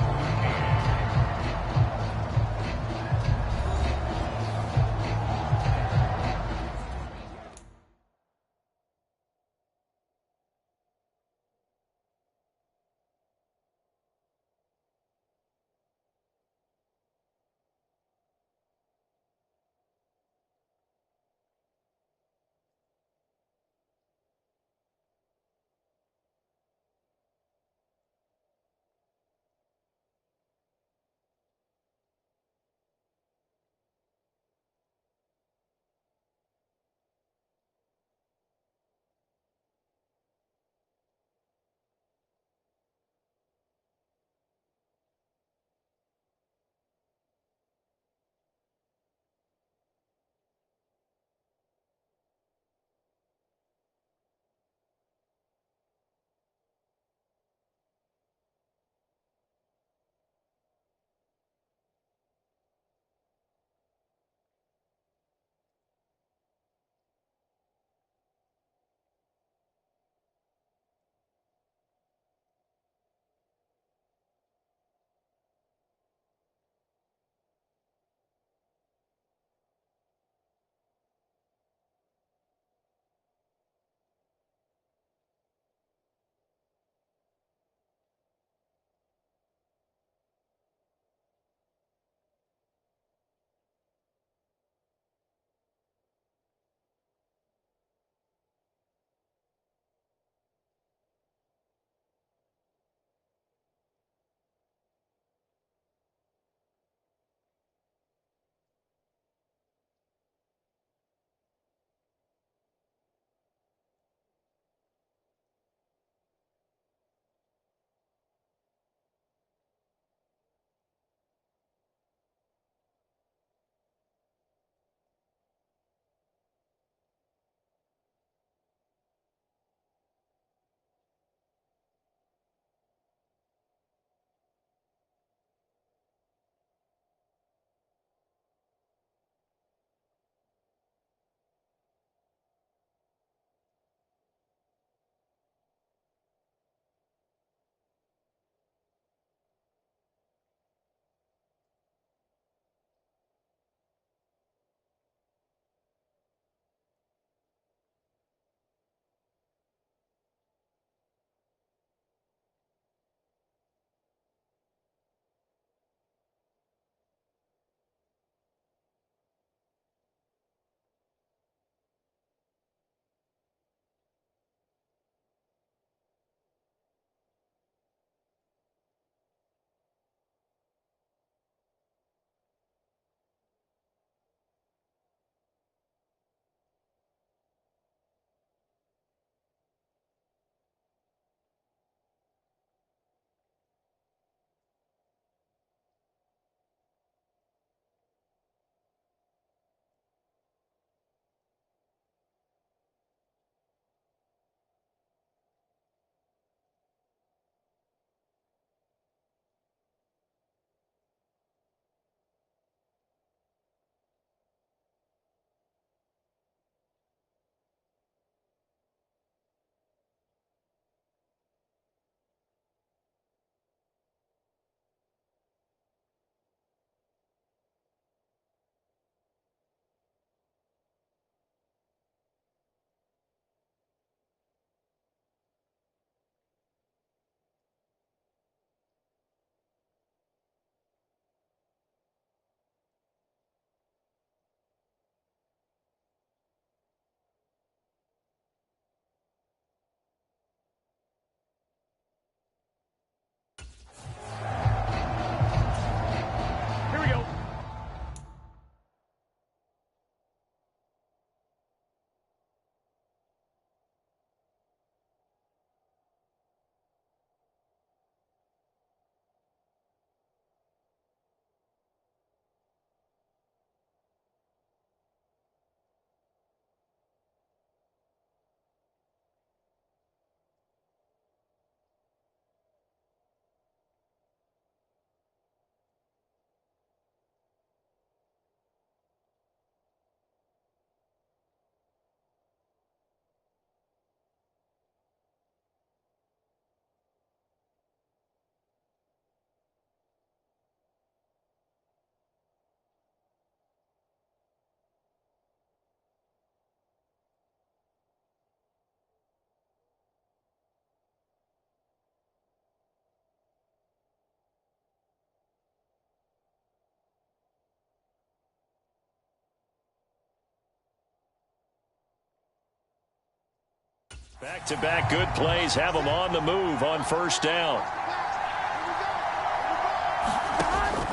Back-to-back good plays have them on the move on first down.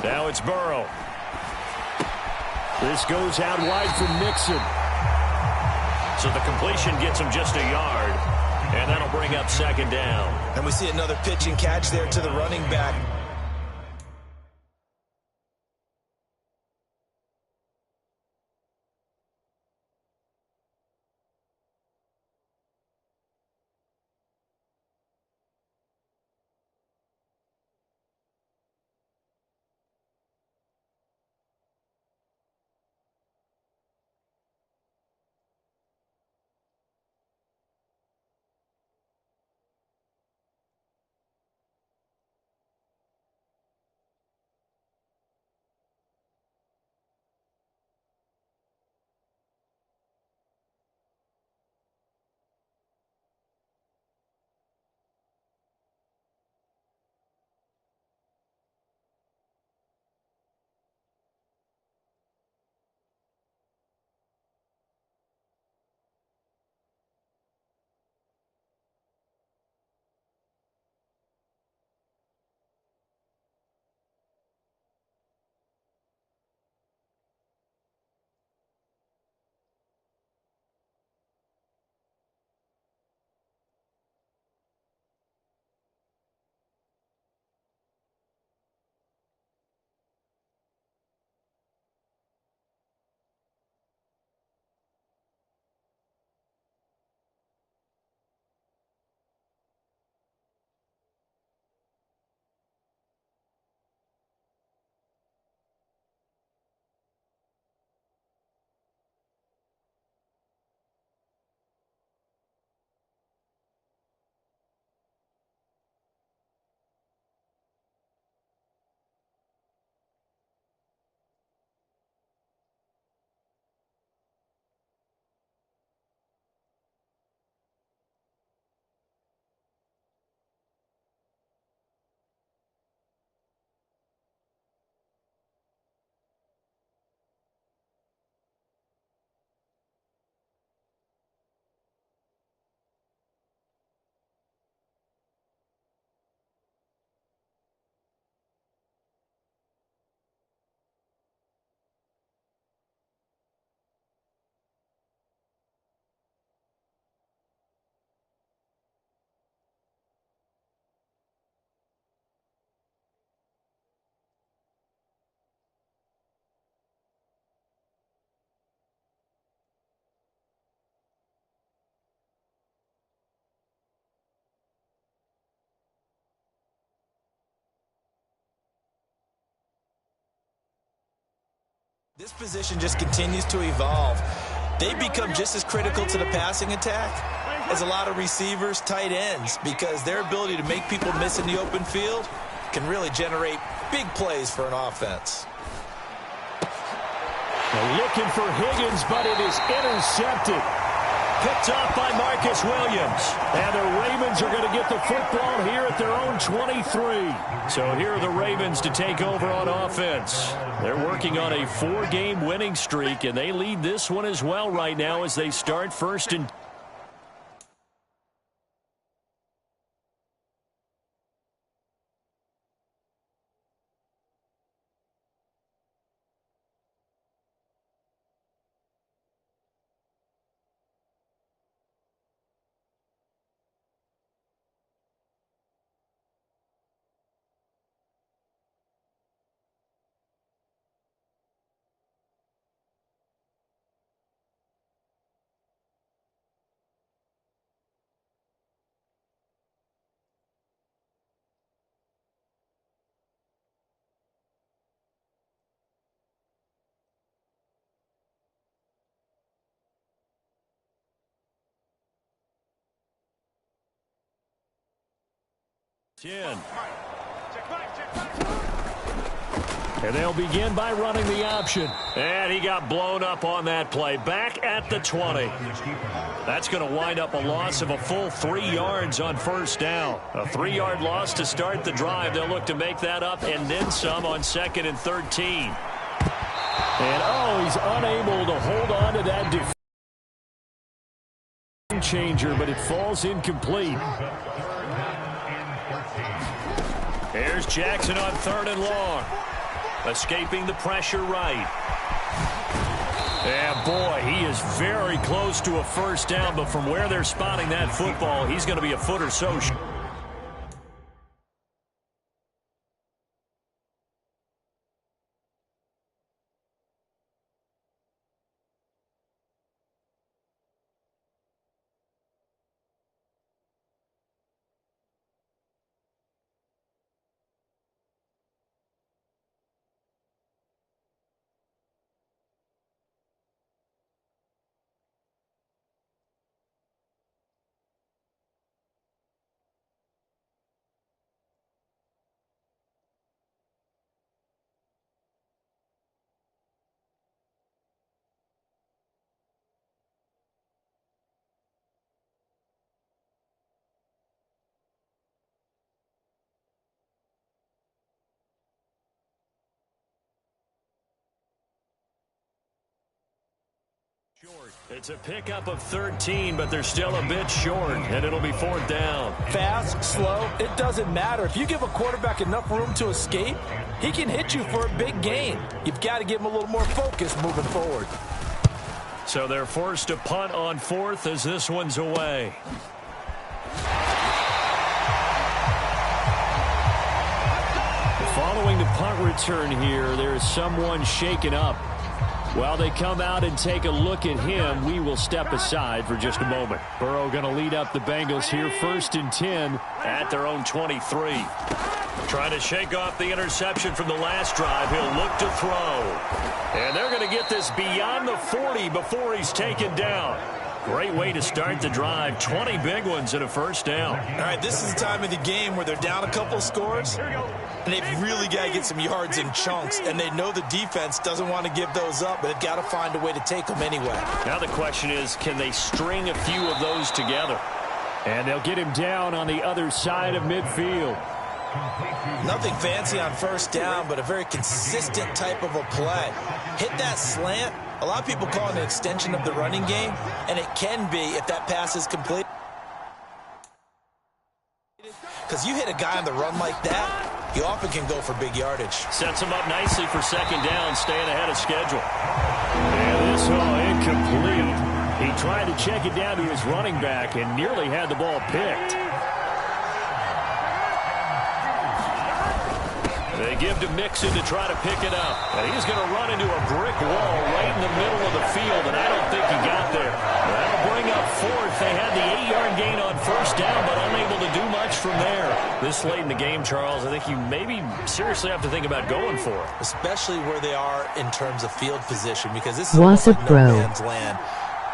Now it's Burrow. This goes out wide for Mixon. So the completion gets him just a yard, and that'll bring up second down. And we see another pitch and catch there to the running back. This position just continues to evolve. They become just as critical to the passing attack as a lot of receivers, tight ends, because their ability to make people miss in the open field can really generate big plays for an offense. They're looking for Higgins, but it is intercepted. Picked off by Marcus Williams. And the Ravens are going to get the football here at their own 23. So here are the Ravens to take over on offense. They're working on a 4-game winning streak, and they lead this one as well right now as they start first and 10. And they'll begin by running the option. And he got blown up on that play. Back at the 20. That's going to wind up a loss of a full 3 yards on first down. A 3-yard loss to start the drive. They'll look to make that up and then some on 2nd and 13. And, oh, he's unable to hold on to that game changer, but it falls incomplete. Here's Jackson on 3rd and long. Escaping the pressure right. And boy, he is very close to a first down, but from where they're spotting that football, he's going to be a foot or so short. It's a pickup of 13, but they're still a bit short, and it'll be 4th down. Fast, slow, it doesn't matter. If you give a quarterback enough room to escape, he can hit you for a big gain. You've got to give him a little more focus moving forward. So they're forced to punt on 4th as this one's away. Following the punt return here, there is someone shaken up. While they come out and take a look at him, we will step aside for just a moment. Burrow going to lead up the Bengals here, 1st and 10 at their own 23. Trying to shake off the interception from the last drive. He'll look to throw. And they're going to get this beyond the 40 before he's taken down. Great way to start the drive. 20 big ones and a first down. All right, this is the time of the game where they're down a couple scores, and they've really got to get some yards in chunks, and they know the defense doesn't want to give those up, but they've got to find a way to take them anyway. Now the question is, can they string a few of those together? And they'll get him down on the other side of midfield. Nothing fancy on first down, but a very consistent type of a play. Hit that slant. A lot of people call it an extension of the running game, and it can be if that pass is complete. Because you hit a guy on the run like that, you often can go for big yardage. Sets him up nicely for 2nd down, staying ahead of schedule. And this incomplete. He tried to check it down to his running back and nearly had the ball picked. They give to Mixon to try to pick it up. And he's going to run into a brick wall right in the middle of the field, and I don't think he got there. That'll bring up 4th. They had the 8-yard gain on first down, but unable to do much from there. This late in the game, Charles, I think you maybe seriously have to think about going for it. Especially where they are in terms of field position, because this is like no man's land.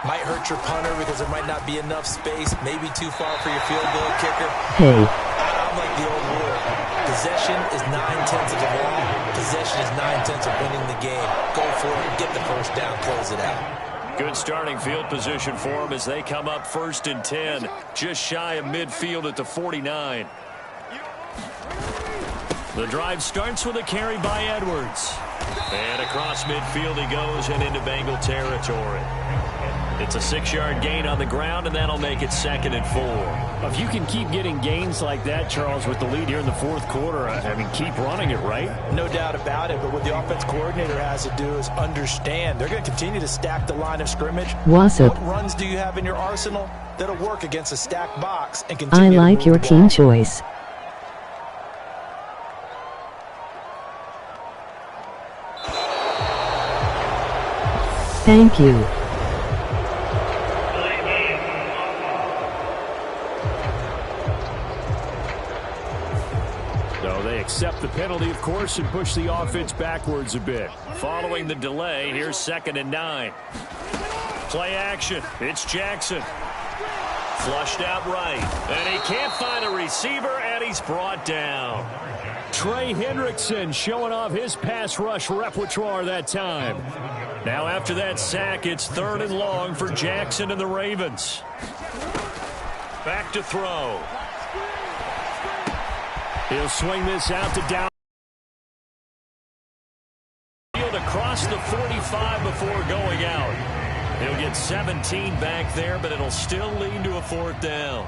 Might hurt your punter because there might not be enough space, maybe too far for your field goal kicker. Hey. I'm like the old rule. Possession is 9/10 of the ball. Possession is 9/10 of winning the game. Go for it, get the first down, close it out. Good starting field position for them as they come up 1st and 10, just shy of midfield at the 49. The drive starts with a carry by Edwards. And across midfield he goes and into Bengal territory. It's a 6-yard gain on the ground, and that'll make it 2nd and 4. If you can keep getting gains like that, Charles, with the lead here in the 4th quarter, I mean, keep running it, right? No doubt about it, but what the offense coordinator has to do is understand. They're going to continue to stack the line of scrimmage. What's up? What runs do you have in your arsenal that'll work against a stacked box and continue I like your team choice. Thank you. So they accept the penalty, of course, and push the offense backwards a bit. Following the delay, here's 2nd and 9. Play action. It's Jackson. Flushed out right. And he can't find a receiver, and he's brought down. Trey Hendrickson showing off his pass rush repertoire that time. Now after that sack, it's 3rd and long for Jackson and the Ravens. Back to throw. He'll swing this out to down. Across the 45 before going out. He'll get 17 back there, but it'll still lead to a 4th down.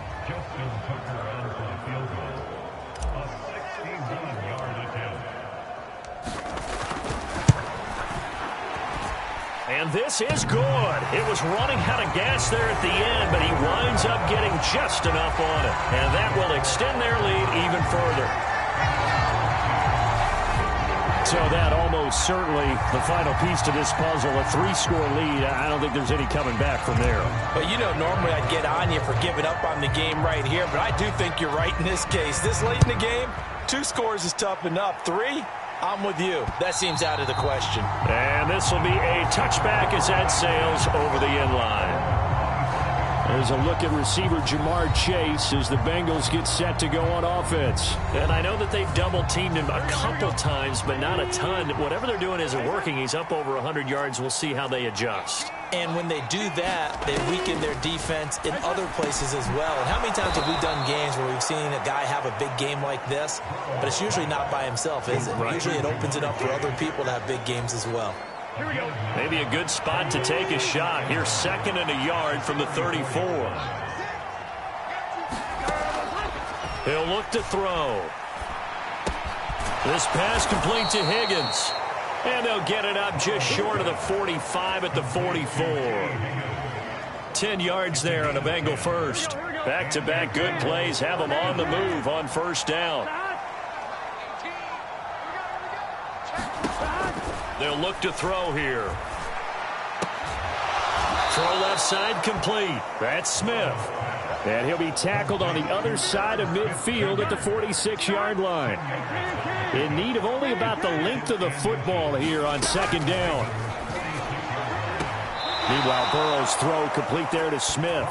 And this is good. It was running out of gas there at the end, but he winds up getting just enough on it. And that will extend their lead even further. So that almost certainly the final piece to this puzzle, a 3-score lead. I don't think there's any coming back from there. But, you know, normally I'd get on you for giving up on the game right here, but I do think you're right in this case. This late in the game, 2 scores is tough enough. 3, I'm with you. That seems out of the question. And this will be a touchback as that sails over the end line. There's a look at receiver Jamar Chase as the Bengals get set to go on offense. And I know that they've double-teamed him a couple times, but not a ton. Whatever they're doing isn't working. He's up over 100 yards. We'll see how they adjust. And when they do that, they weaken their defense in other places as well. And how many times have we done games where we've seen a guy have a big game like this, but it's usually not by himself, is it? Right. Usually it opens it up for other people to have big games as well. Maybe a good spot to take a shot. Here's 2nd and a yard from the 34. He'll look to throw. This pass complete to Higgins. And they'll get it up just short of the 45 at the 44. 10 yards there on a Bengal first. Back-to-back good plays have them on the move on 1st down. They'll look to throw here. Throw left side complete. That's Smith. And he'll be tackled on the other side of midfield at the 46-yard line. In need of only about the length of the football here on 2nd down. Meanwhile, Burrow's throw complete there to Smith.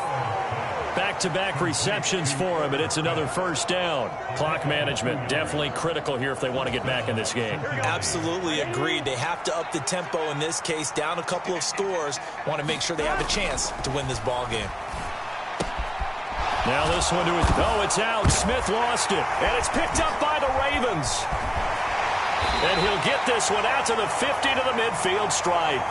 Back-to-back receptions for him, and it's another 1st down. Clock management definitely critical here if they want to get back in this game. Absolutely agreed. They have to up the tempo in this case, down a couple of scores. Want to make sure they have a chance to win this ball game. Now this one to his... Oh, it's out. Smith lost it, and it's picked up by the Ravens. And he'll get this one out to the 50 to the midfield stripe.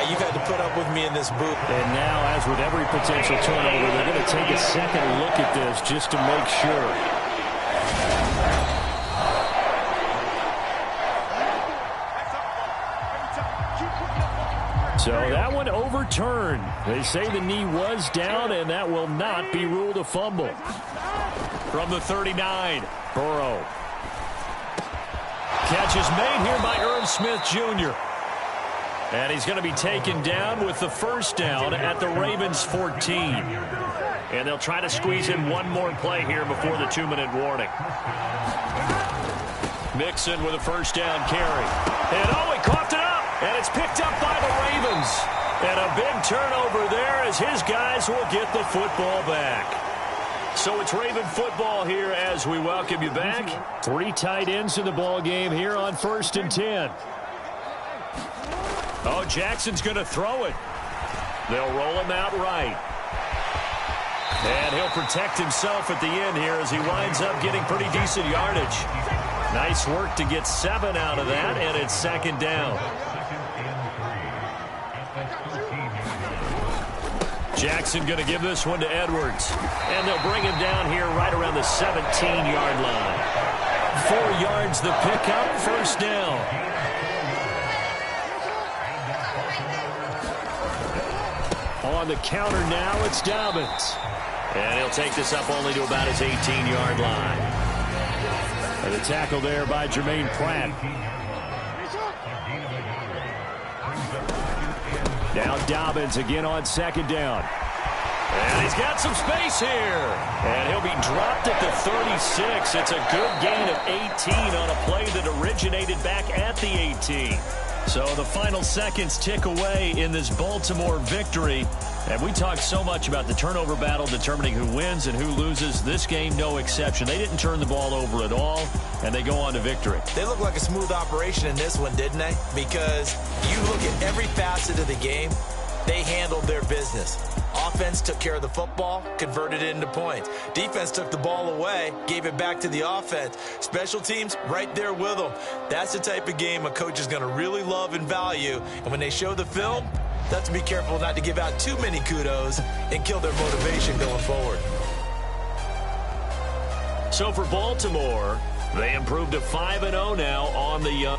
You've had to put up with me in this booth. And now, as with every potential turnover, they're going to take a second look at this just to make sure. So that one overturned. They say the knee was down, and that will not be ruled a fumble. From the 39, Burrow. Catch is made here by Irv Smith Jr. And he's going to be taken down with the 1st down at the Ravens 14. And they'll try to squeeze in one more play here before the 2-minute warning. Mixon with a 1st down carry. And oh, he coughed it up. And it's picked up by the Ravens. And a big turnover there as his guys will get the football back. So it's Raven football here as we welcome you back. 3 tight ends in the ball game here on 1st and 10. Oh, Jackson's going to throw it. They'll roll him out right. And he'll protect himself at the end here as he winds up getting pretty decent yardage. Nice work to get 7 out of that, and it's 2nd down. Jackson going to give this one to Edwards. And they'll bring him down here right around the 17-yard line. 4 yards the pickup, 1st down. On the counter now, it's Dobbins. And he'll take this up only to about his 18-yard line. And a tackle there by Jermaine Pratt. Now Dobbins again on 2nd down. And he's got some space here. And he'll be dropped at the 36. It's a good gain of 18 on a play that originated back at the 18. So the final seconds tick away in this Baltimore victory. And we talked so much about the turnover battle determining who wins and who loses. This game, no exception. They didn't turn the ball over at all, and they go on to victory. They look like a smooth operation in this one, didn't they? Because you look at every facet of the game, they handled their business. Offense took care of the football, converted it into points. Defense took the ball away, gave it back to the offense. Special teams, right there with them. That's the type of game a coach is going to really love and value. And when they show the film, they have to be careful not to give out too many kudos and kill their motivation going forward. So for Baltimore, they improved to 5-0 now on the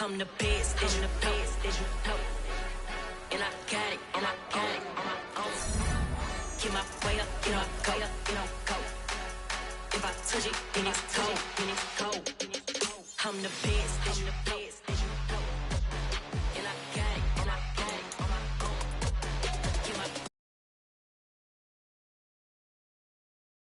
I'm the best, I'm the best, as you know. And I got it, and I got it on my own. Get my way up, you know, go, you know, go. If I touch it, then it's cold, then it's cold. I'm the best.